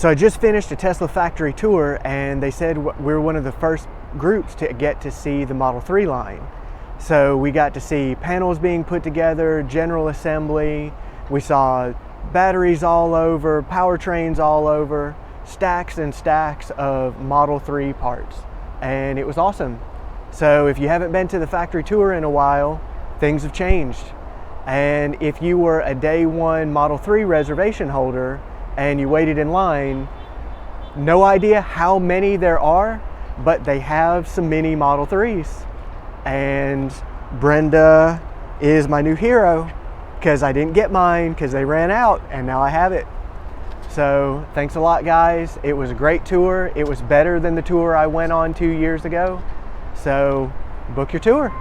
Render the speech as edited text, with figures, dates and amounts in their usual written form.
So I just finished a Tesla factory tour, and they said we're one of the first groups to get to see the Model 3 line. So we got to see panels being put together, general assembly. We saw batteries all over, powertrains all over, stacks and stacks of Model 3 parts. And it was awesome. So if you haven't been to the factory tour in a while, things have changed. And if you were a day one Model 3 reservation holder and you waited in line, no idea how many there are, but they have some mini Model 3s. And Brenda is my new hero because I didn't get mine because they ran out, and now I have it. So thanks a lot, guys. It was a great tour. It was better than the tour I went on 2 years ago. So book your tour.